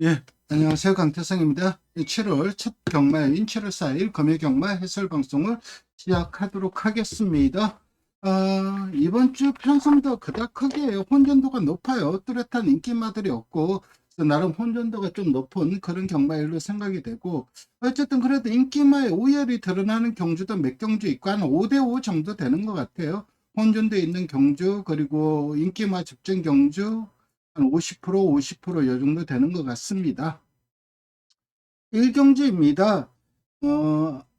예, 안녕하세요. 강태성입니다. 7월 첫 경마인 7월 4일 금요경마 해설 방송을 시작하도록 하겠습니다. 이번 주 편성도 그닥 크게 혼전도가 높아요. 뚜렷한 인기마들이 없고, 그래서 나름 혼전도가 좀 높은 그런 경마일로 생각이 되고, 어쨌든 그래도 인기마의 우열이 드러나는 경주도 몇 경주 있고, 한 5대5 정도 되는 것 같아요. 혼전도 있는 경주, 그리고 인기마 접전 경주, 한 50%요 정도 되는 것 같습니다. 1경주입니다.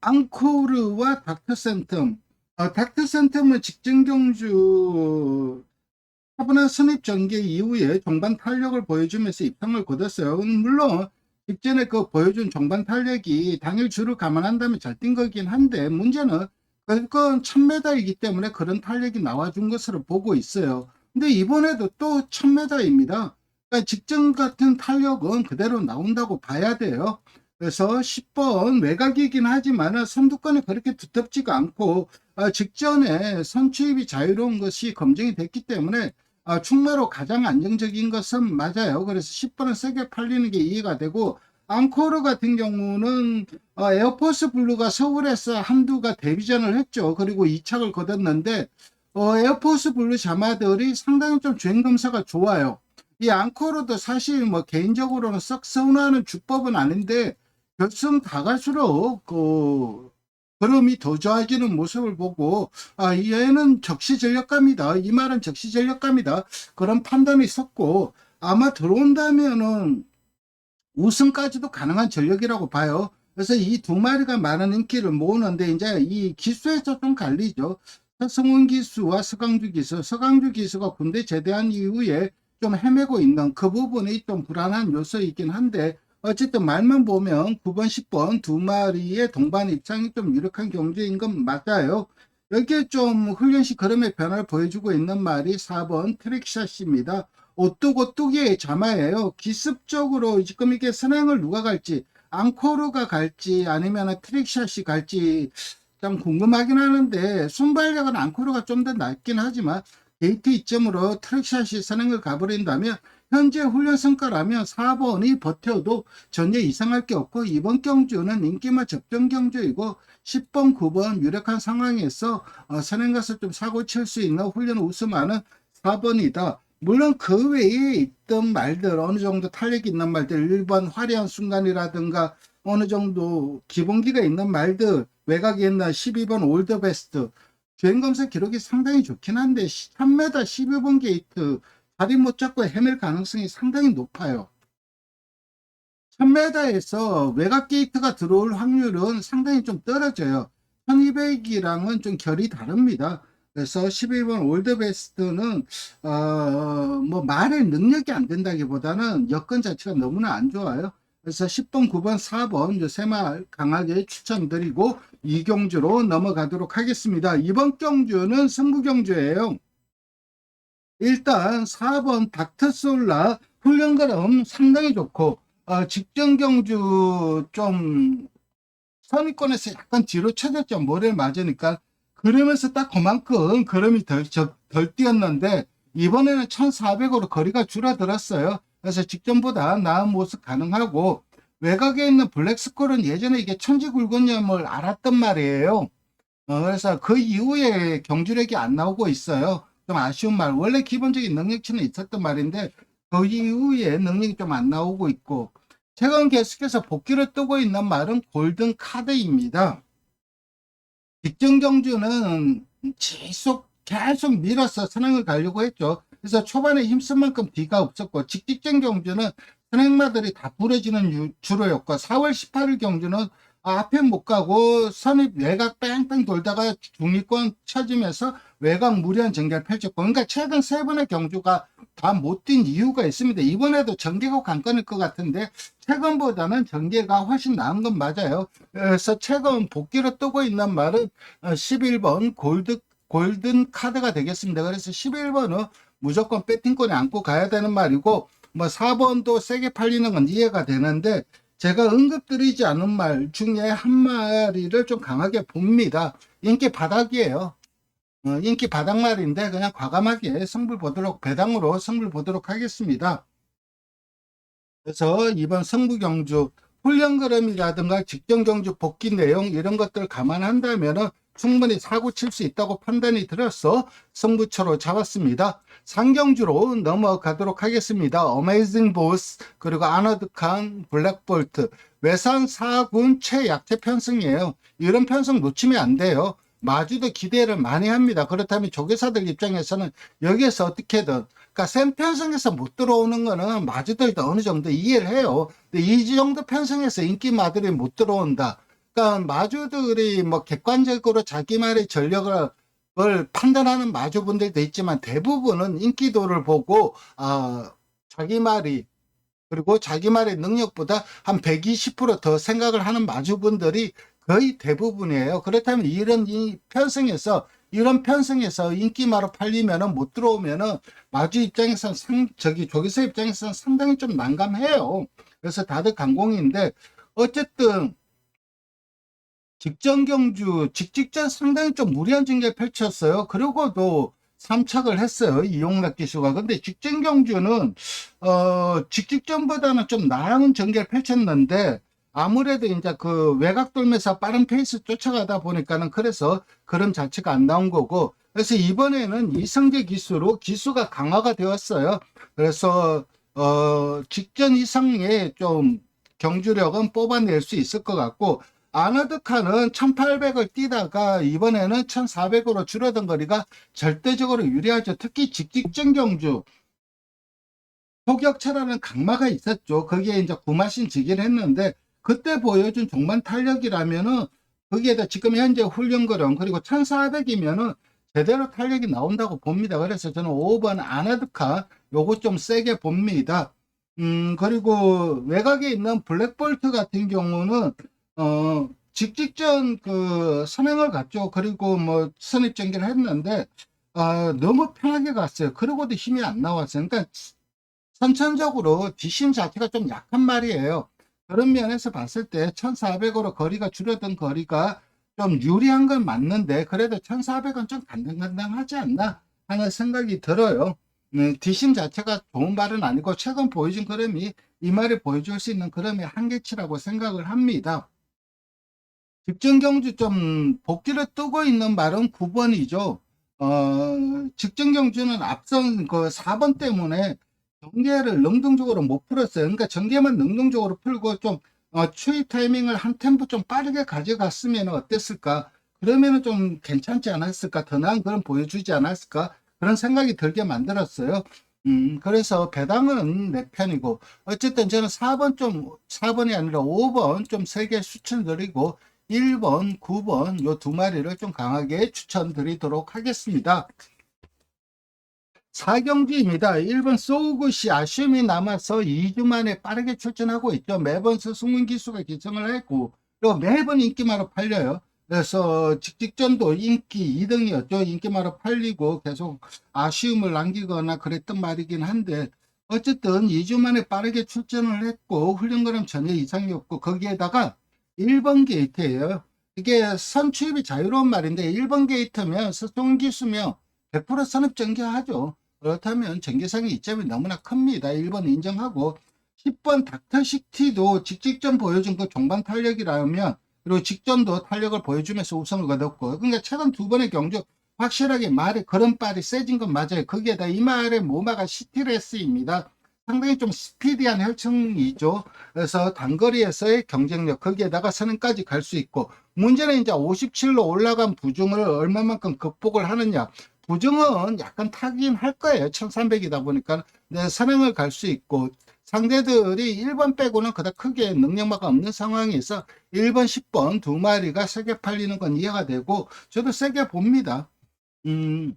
앙코르와 닥터센텀. 닥터센텀은 직전 경주 차분한 선입 전개 이후에 종반 탄력을 보여주면서 입상을 거뒀어요. 물론 직전에 그 보여준 종반 탄력이 당일 주를 감안한다면 잘 뛴 거긴 한데, 문제는 그건 1000m이기 때문에 그런 탄력이 나와준 것으로 보고 있어요. 근데 이번에도 또 1000m입니다. 그러니까 직전 같은 탄력은 그대로 나온다고 봐야 돼요. 그래서 10번 외곽이긴 하지만 선두권이 그렇게 두텁지가 않고, 직전에 선취입이 자유로운 것이 검증이 됐기 때문에 충마로 가장 안정적인 것은 맞아요. 그래서 10번은 세게 팔리는 게 이해가 되고, 앙코르 같은 경우는 에어포스 블루가 서울에서 한두가 데뷔전을 했죠. 그리고 2착을 거뒀는데, 에어포스 블루 자마들이 상당히 좀 주행 검사가 좋아요. 이 앙코르도 사실 뭐 개인적으로는 썩 선호하는 주법은 아닌데, 결승 다 갈수록 흐름이 더 좋아지는 모습을 보고, 얘는 적시 전력감이다, 이 말은 적시 전력감이다, 그런 판단이 있었고, 아마 들어온다면은 우승까지도 가능한 전력이라고 봐요. 그래서 이 두 마리가 많은 인기를 모으는데, 이제 이 기수에서 좀 갈리죠. 서승훈 기수와 서강주 기수. 서강주 기수가 군대 제대한 이후에 좀 헤매고 있는 그 부분이 좀 불안한 요소이긴 한데, 어쨌든 말만 보면 9번, 10번 두 마리의 동반 입장이 좀 유력한 경주인 건 맞아요. 여기에 좀 훈련시 걸음의 변화를 보여주고 있는 말이 4번 트릭샷입니다. 오뚝오뚝의 자마예요. 기습적으로 지금 이게 선행을 누가 갈지, 앙코르가 갈지 아니면 트릭샷이 갈지 참 궁금하긴 하는데, 순발력은 앙코르가 좀 더 낫긴 하지만 게이트 이점으로 트릭샷이 선행을 가버린다면 현재 훈련 성과라면 4번이 버텨도 전혀 이상할 게 없고, 이번 경주는 인기마 접전 경주이고 10번, 9번 유력한 상황에서 선행 가서 좀 사고 칠 수 있는 훈련 우승하는 4번이다. 물론 그 외에 있던 말들, 어느 정도 탄력이 있는 말들, 1번 화려한 순간이라든가 어느 정도 기본기가 있는 말들, 외곽에 있는 12번 올드베스트, 주행검사 기록이 상당히 좋긴 한데 3m 12번 게이트 자리 못 잡고 헤맬 가능성이 상당히 높아요. 1000m에서 외곽 게이트가 들어올 확률은 상당히 좀 떨어져요. 1200이랑은 좀 결이 다릅니다. 그래서 12번 올드베스트는 뭐 말의 능력이 안 된다기보다는 여건 자체가 너무나 안 좋아요. 그래서 10번, 9번, 4번 세말 강하게 추천드리고 이경주로 넘어가도록 하겠습니다. 이번 경주는 승부 경주예요. 일단 4번 닥터솔라 훈련가름 상당히 좋고, 직전 경주 좀 선입권에서 약간 뒤로 쳐졌죠. 모래를 맞으니까. 그러면서 딱 그만큼 걸음이 덜 뛰었는데, 이번에는 1400으로 거리가 줄어들었어요. 그래서 직전보다 나은 모습 가능하고, 외곽에 있는 블랙스콜은 예전에 이게 천지굴건염을 알았단 말이에요. 그래서 그 이후에 경주력이 안 나오고 있어요. 좀 아쉬운 말. 원래 기본적인 능력치는 있었던 말인데 그 이후에 능력이 좀 안 나오고 있고, 최근 계속해서 복귀를 뜨고 있는 말은 골든 카드입니다. 직전 경주는 계속 밀어서 선행을 가려고 했죠. 그래서 초반에 힘쓴 만큼 뒤가 없었고, 직직전 경주는 선행마들이 다 부러지는 주로였고, 4월 18일 경주는 앞에 못 가고 선입 외곽 뺑뺑 돌다가 중위권 쳐지면서 외곽 무리한 전개를 펼쳤고, 그러니까 최근 세 번의 경주가 다 못 뛴 이유가 있습니다. 이번에도 전개가 관건일 것 같은데 최근보다는 전개가 훨씬 나은 건 맞아요. 그래서 최근 복귀로 뜨고 있는 말은 11번 골든 카드가 되겠습니다. 그래서 11번은 무조건 배팅권에 안고 가야 되는 말이고, 뭐 4번도 세게 팔리는 건 이해가 되는데, 제가 언급드리지 않은 말 중에 한 마리를 좀 강하게 봅니다. 인기 바닥이에요. 인기 바닥 말인데 그냥 과감하게 배당으로 승부를 보도록 하겠습니다. 그래서 이번 승부경주 훈련걸음이라든가 직전경주 복귀 내용 이런 것들을 감안한다면 충분히 사고 칠 수 있다고 판단이 들어서 승부처로 잡았습니다. 상경주로 넘어가도록 하겠습니다. 어메이징 보스 그리고 아너드 칸 블랙볼트 외산 4군 최약체 편승이에요. 이런 편승 놓치면 안 돼요. 마주도 기대를 많이 합니다. 그렇다면 조교사들 입장에서는 여기에서 어떻게든 그러니까 센 편성에서 못 들어오는 거는 마주들도 어느 정도 이해를 해요. 근데 이 정도 편성에서 인기마들이 못 들어온다. 그러니까 마주들이 뭐 객관적으로 자기만의 전력을 판단하는 마주분들도 있지만 대부분은 인기도를 보고 자기 말이 그리고 자기 말의 능력보다 한 120%더 생각을 하는 마주분들이 거의 대부분이에요. 그렇다면 이런 편성에서 인기마로 팔리면은 못 들어오면은 마주 입장에서는 조기사 입장에서는 상당히 좀 난감해요. 그래서 다들 강공인데 어쨌든 직전 상당히 좀 무리한 전개를 펼쳤어요. 그러고도 3착을 했어요. 이용락 기수가. 근데 직전 경주는 직전보다는 좀 나은 전개를 펼쳤는데 아무래도 이제 그 외곽 돌면서 빠른 페이스 쫓아가다 보니까는 그래서 그런 자체가 안 나온 거고, 그래서 이번에는 이성재 기수로 기수가 강화가 되었어요. 그래서 직전 이상의 좀 경주력은 뽑아낼 수 있을 것 같고, 아너드카는 1800을 뛰다가 이번에는 1400으로 줄어든 거리가 절대적으로 유리하죠. 특히 직직전 경주 포격차라는 강마가 있었죠. 거기에 이제 구마신 지기를 했는데 그때 보여준 종반 탄력이라면은 거기에다 지금 현재 훈련거령 그리고 1400이면은 제대로 탄력이 나온다고 봅니다. 그래서 저는 5번 아나드카 요거 좀 세게 봅니다. 그리고 외곽에 있는 블랙볼트 같은 경우는 직직전 그 선행을 갔죠. 그리고 뭐 선입 전개를 했는데 너무 편하게 갔어요. 그러고도 힘이 안 나왔어요. 그러니까 선천적으로 뒷심 자체가 좀 약한 말이에요. 그런 면에서 봤을 때 1400으로 거리가 줄어든 거리가 좀 유리한 건 맞는데 그래도 1400은 좀 간당간당하지 않나 하는 생각이 들어요. 뒷심 자체가 좋은 말은 아니고 최근 보여준 그림이 이 말을 보여줄 수 있는 그림의 한계치라고 생각을 합니다. 직전 경주 좀 복귀를 뜨고 있는 말은 9번이죠. 직전 경주는 앞선 그 4번 때문에 전개를 능동적으로 못 풀었어요. 그러니까 전개만 능동적으로 풀고 좀 추입 타이밍을 한 템포 좀 빠르게 가져갔으면 어땠을까? 그러면은 좀 괜찮지 않았을까? 더 나은 그런 보여주지 않았을까? 그런 생각이 들게 만들었어요. 그래서 배당은 내 편이고 어쨌든 저는 4번이 아니라 5번 좀 세게 추천드리고 1번, 9번 요 두 마리를 좀 강하게 추천드리도록 하겠습니다. 4경기입니다. 1번 소우굿이 아쉬움이 남아서 2주 만에 빠르게 출전하고 있죠. 매번 스승문 기수가 기승을 했고 또 매번 인기마로 팔려요. 그래서 직전도 인기 2등이었죠. 인기마로 팔리고 계속 아쉬움을 남기거나 그랬던 말이긴 한데 어쨌든 2주 만에 빠르게 출전을 했고 훈련거는 전혀 이상이 없고 거기에다가 1번 게이트예요. 이게 선취입이 자유로운 말인데 1번 게이트면 스승문 기수면 100% 선입 전개하죠. 그렇다면 전개상의 이점이 너무나 큽니다. 1번 인정하고 10번 닥터식티도 직전 보여준 그 종반 탄력이라면 그리고 직전도 탄력을 보여주면서 우승을 거뒀고 그러니까 최근 두 번의 경주 확실하게 말의 걸음발이 세진 건 맞아요. 거기에다 이 말의 모마가 시티레스입니다. 상당히 좀 스피디한 혈청이죠. 그래서 단거리에서의 경쟁력 거기에다가 선행까지 갈 수 있고 문제는 이제 57로 올라간 부중을 얼마만큼 극복을 하느냐. 부정은 약간 타긴 할 거예요. 1300이다 보니까. 네, 선행을 갈 수 있고, 상대들이 1번 빼고는 그닥 크게 능력마가 없는 상황에서 1번, 10번 두 마리가 세게 팔리는 건 이해가 되고, 저도 세게 봅니다. 근데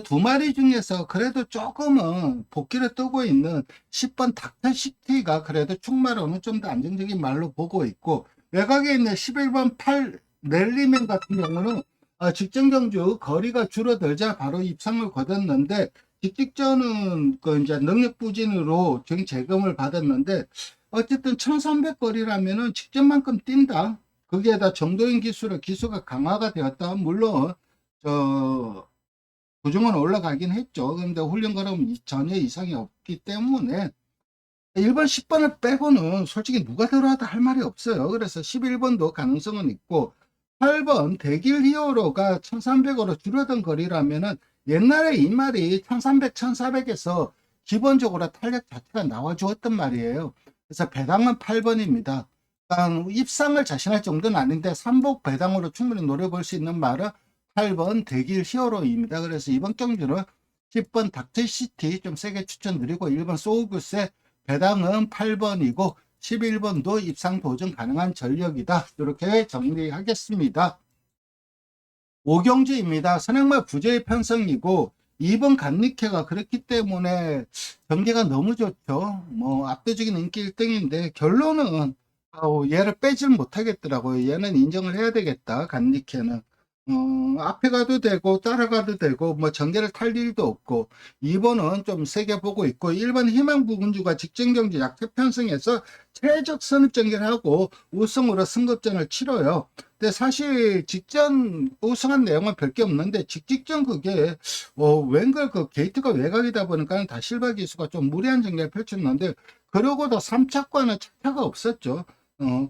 두 마리 중에서 그래도 조금은 복귀를 뜨고 있는 10번 닥터시티가 그래도 충말 어느 정도 안정적인 말로 보고 있고, 외곽에 있는 11번 8 넬리맨 같은 경우는 직전 경주 거리가 줄어들자 바로 입상을 거뒀는데 직전은 그 이제 능력 부진으로 정 재검을 받았는데 어쨌든 1300 거리라면은 직전만큼 뛴다. 거기에다 정도인 기수가 강화가 되었다. 물론 부중은 올라가긴 했죠. 그런데 훈련 거름 전혀 이상이 없기 때문에 1번, 10번을 빼고는 솔직히 누가 들어와도 할 말이 없어요. 그래서 11번도 가능성은 있고, 8번 대길 히어로가 1300으로 줄어든 거리라면은 옛날에 이 말이 1300, 1400에서 기본적으로 탄력 자체가 나와 주었던 말이에요. 그래서 배당은 8번입니다. 입상을 자신할 정도는 아닌데 삼복 배당으로 충분히 노려볼 수 있는 말은 8번 대길 히어로입니다. 그래서 이번 경주는 10번 닥터시티 좀 세게 추천드리고, 1번 소우구스의 배당은 8번이고 11번도 입상 도전 가능한 전력이다. 이렇게 정리하겠습니다. 5경주입니다. 선행마 부재의 편성이고 2번 간니케가 그렇기 때문에 경기가 너무 좋죠. 뭐 압도적인 인기 1등인데 결론은 얘를 빼질 못하겠더라고요. 얘는 인정을 해야 되겠다. 간니케는 앞에 가도 되고 따라가도 되고 뭐 전개를 탈 일도 없고, 2번은 좀 세게 보고 있고, 1번 희망부군주가 직전경주 약세 편성해서 최적 선입 전개를 하고 우승으로 승급전을 치러요. 근데 사실 직전 우승한 내용은 별게 없는데 직직전 그게 웬걸 그 게이트가 외곽이다 보니까 다 실바 기수가 좀 무리한 전개를 펼쳤는데, 그러고도 3차과는 차가 없었죠.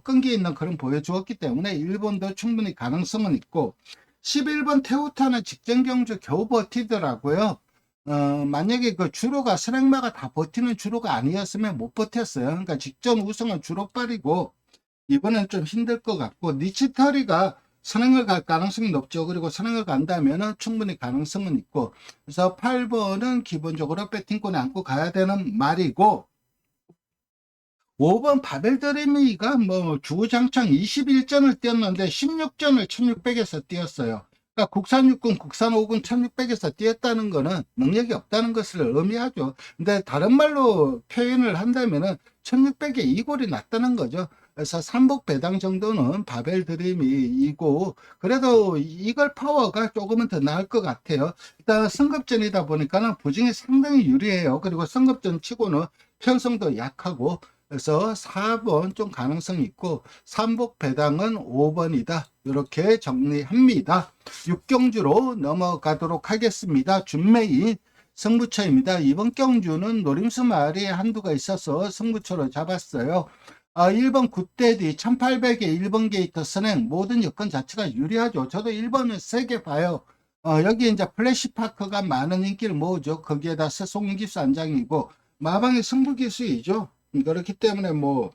끈기 있는 그런 보여주었기 때문에 1번도 충분히 가능성은 있고, 11번 테우타는 직전 경주 겨우 버티더라고요. 만약에 그 주로가 선행마가 다 버티는 주로가 아니었으면 못 버텼어요. 그러니까 직전 우승은 주로빨이고 이번엔 좀 힘들 것 같고, 니치터리가 선행을 갈 가능성이 높죠. 그리고 선행을 간다면 충분히 가능성은 있고, 그래서 8번은 기본적으로 배팅권에 안고 가야 되는 말이고, 5번 바벨드레미가 뭐 주구장창 21전을 뛰었는데 16전을 1600에서 뛰었어요. 그러니까 국산 육군, 국산 5군 1600에서 뛰었다는 거는 능력이 없다는 것을 의미하죠. 근데 다른 말로 표현을 한다면은 1600에 이골이 났다는 거죠. 그래서 삼복 배당 정도는 바벨드림이고, 그래도 이걸 파워가 조금은 더 나을 것 같아요. 일단 승급전이다 보니까는 부진이 상당히 유리해요. 그리고 승급전 치고는 편성도 약하고, 그래서 4번 좀 가능성이 있고 삼복 배당은 5번이다. 이렇게 정리합니다. 6경주로 넘어가도록 하겠습니다. 준메인 승부처입니다. 이번 경주는 노림수 말이 한두가 있어서 승부처로 잡았어요. 1번 굿데디 1800에 1번 게이트 선행 모든 여건 자체가 유리하죠. 저도 1번을 세게 봐요. 여기 이제 플래시파크가 많은 인기를 모으죠. 거기에다 세송기수 안장이고 마방의 승부기수이죠. 그렇기 때문에 뭐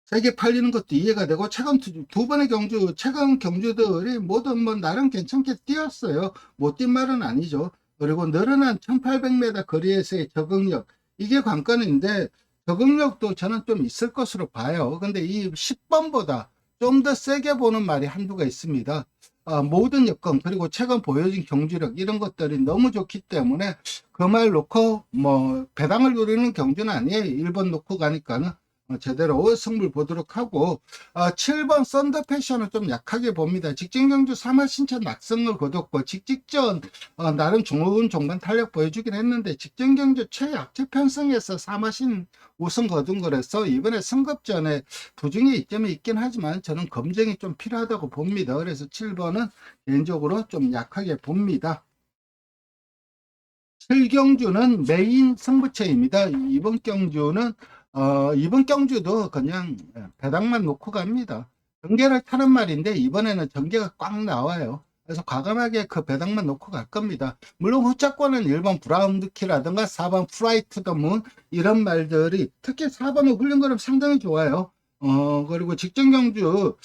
세게 팔리는 것도 이해가 되고, 최근 두 번의 경주, 최근 경주들이 모두 뭐 나름 괜찮게 뛰었어요. 못 뛴 말은 아니죠. 그리고 늘어난 1800m 거리에서의 적응력, 이게 관건인데 적응력도 저는 좀 있을 것으로 봐요. 근데 이 10번보다 좀 더 세게 보는 말이 한두가 있습니다. 모든 여건 그리고 최근 보여진 경주력 이런 것들이 너무 좋기 때문에 그 말 놓고 뭐 배당을 노리는 경주는 아니에요. 1번 놓고 가니까는 제대로 승부를 보도록 하고, 7번 썬더 패션은 좀 약하게 봅니다. 직전 경주 3화 신천 낙승을 거뒀고 직직전 나름 중후군 종반 탄력 보여주긴 했는데 직전 경주 최약체 편성에서 3화 신 우승 거둔 거라서 이번에 승급전에 부중의 이점이 있긴 하지만 저는 검증이 좀 필요하다고 봅니다. 그래서 7번은 개인적으로 좀 약하게 봅니다. 7경주는 메인 승부처입니다. 이번 경주도 그냥 배당만 놓고 갑니다. 전개를 타는 말인데 이번에는 전개가 꽉 나와요. 그래서 과감하게 그 배당만 놓고 갈 겁니다. 물론 후차권은 1번 브라운드키라든가 4번 프라이 투 더 문 이런 말들이, 특히 4번은 훈련그램 상당히 좋아요. 그리고 직전 경주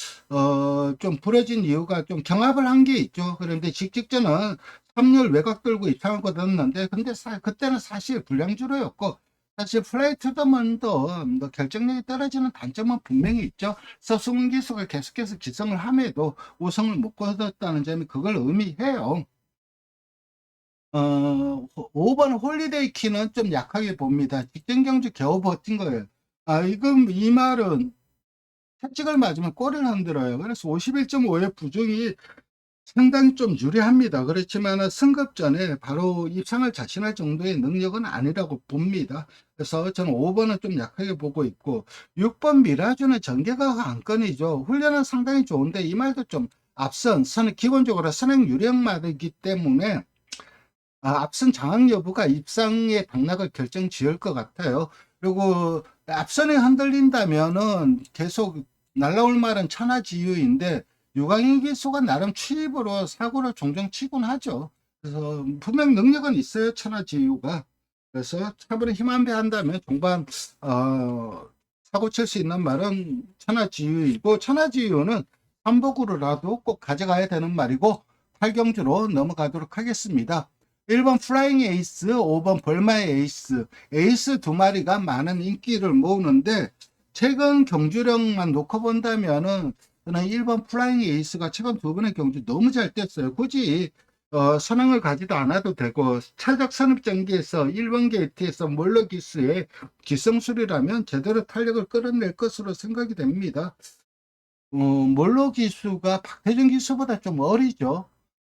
좀 부러진 이유가 좀 경합을 한 게 있죠. 그런데 직직전은 3열 외곽 들고 입상을 거뒀는데, 근데 그때는 사실 불량주로였고, 사실 플레이트더먼도 결정력이 떨어지는 단점은 분명히 있죠. 서승훈 기수가 계속해서 기성을 함에도 우승을 못 거뒀다는 점이 그걸 의미해요. 5번 홀리데이 키는 좀 약하게 봅니다. 직전 경주 겨우 버틴 거예요. 이건 이 말은 채찍을 맞으면 꼬리를 흔들어요. 그래서 51.5의 부중이 상당히 좀 유리합니다. 그렇지만 승급전에 바로 입상을 자신할 정도의 능력은 아니라고 봅니다. 그래서 저는 5번은 좀 약하게 보고 있고, 6번 미라주는 전개가 안건이죠. 훈련은 상당히 좋은데 이 말도 좀 앞선 기본적으로 선행 유력마이기 때문에 앞선 장악 여부가 입상의 당락을 결정 지을 것 같아요. 그리고 앞선에 흔들린다면은 계속 날라올 말은 천하지휘인데 유광희 기수가 나름 추입으로 사고를 종종 치곤 하죠. 그래서 분명 능력은 있어요, 천하지휘가. 그래서 차분히 힘 안 배한다면 종반 사고 칠 수 있는 말은 천하지휘이고, 천하지휘는 한복으로라도 꼭 가져가야 되는 말이고, 8경주로 넘어가도록 하겠습니다. 1번 플라잉 에이스, 5번 벌마의 에이스. 에이스 두 마리가 많은 인기를 모으는데, 최근 경주력만 놓고 본다면은 저는 1번 플라잉 에이스가 최근 두 번의 경주 너무 잘 뛰었어요. 굳이 선행을 가지도 않아도 되고, 차적 선입 전기에서 1번 게이트에서 몰러 기수의 기성술이라면 제대로 탄력을 끌어낼 것으로 생각이 됩니다. 몰러 기수가 박태준 기수보다 좀 어리죠.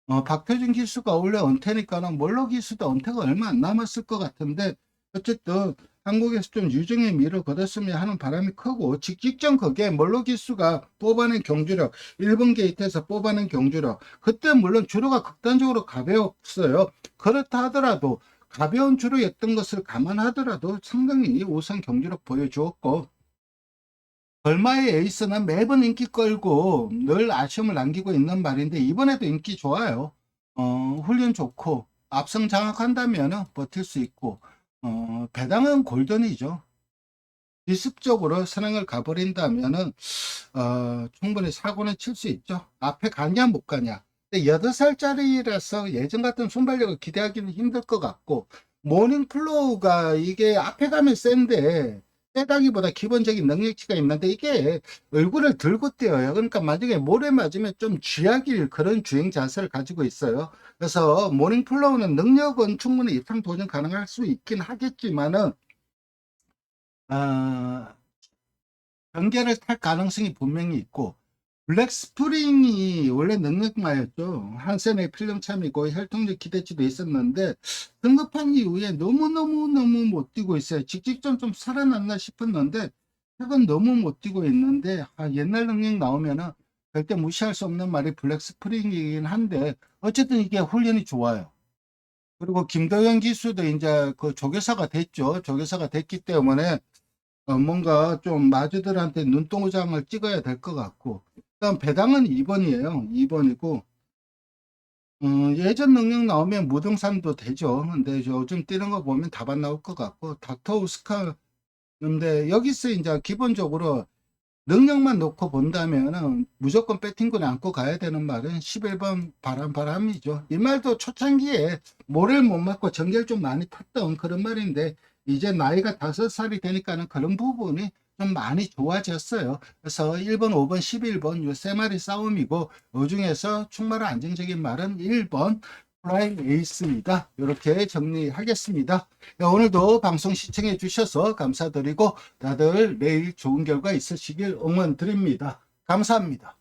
박태준 기수가 원래 은퇴니까는 몰러 기수도 은퇴가 얼마 안 남았을 것 같은데, 어쨌든 한국에서 좀 유종의 미를 거뒀으면 하는 바람이 크고, 직전 그게 몰러 기수가 뽑아낸 경주력, 1번 게이트에서 뽑아낸 경주력, 그때 물론 주로가 극단적으로 가벼웠어요. 그렇다 하더라도 가벼운 주로였던 것을 감안하더라도 상당히 우선 경주력 보여주었고, 벌마의 에이스는 매번 인기 끌고 늘 아쉬움을 남기고 있는 말인데, 이번에도 인기 좋아요. 훈련 좋고 앞성 장악한다면 버틸 수 있고, 배당은 골든이죠. 기습적으로 선행을 가버린다면은 충분히 사고는 칠 수 있죠. 앞에 가냐 못 가냐. 근데 8살짜리라서 예전 같은 순발력을 기대하기는 힘들 것 같고, 모닝플로우가 이게 앞에 가면 센데 세다기보다 기본적인 능력치가 있는데 이게 얼굴을 들고 뛰어요. 그러니까 만약에 모래 맞으면 좀 쥐약일 그런 주행 자세를 가지고 있어요. 그래서 모닝플로우는 능력은 충분히 입상 도전 가능할 수 있긴 하겠지만은 아, 경계를 탈 가능성이 분명히 있고, 블랙 스프링이 원래 능력마였죠. 한센의 필름 참이고 혈통적 기대치도 있었는데 등급한 이후에 너무너무 못 뛰고 있어요. 직직점 좀 살아났나 싶었는데 최근 너무 못 뛰고 있는데, 옛날 능력 나오면은 절대 무시할 수 없는 말이 블랙 스프링이긴 한데, 어쨌든 이게 훈련이 좋아요. 그리고 김도현 기수도 이제 그 조교사가 됐죠. 조교사가 됐기 때문에 뭔가 좀 마주들한테 눈동장을 찍어야 될 것 같고, 일단 배당은 2번이에요. 2번이고, 예전 능력 나오면 무등산도 되죠. 근데 요즘 뛰는 거 보면 답안 나올 것 같고, 닥터 우스카, 근데 여기서 이제 기본적으로 능력만 놓고 본다면은 무조건 배팅군에 안고 가야 되는 말은 11번 바람이죠. 이 말도 초창기에 모래를 못 맞고 전개를 좀 많이 탔던 그런 말인데, 이제 나이가 5살이 되니까는 그런 부분이 좀 많이 좋아졌어요. 그래서 1번, 5번, 11번 요 세 마리 싸움이고, 그 중에서 충분히 안정적인 말은 1번 프라임 에이스입니다. 이렇게 정리하겠습니다. 오늘도 방송 시청해 주셔서 감사드리고, 다들 내일 좋은 결과 있으시길 응원드립니다. 감사합니다.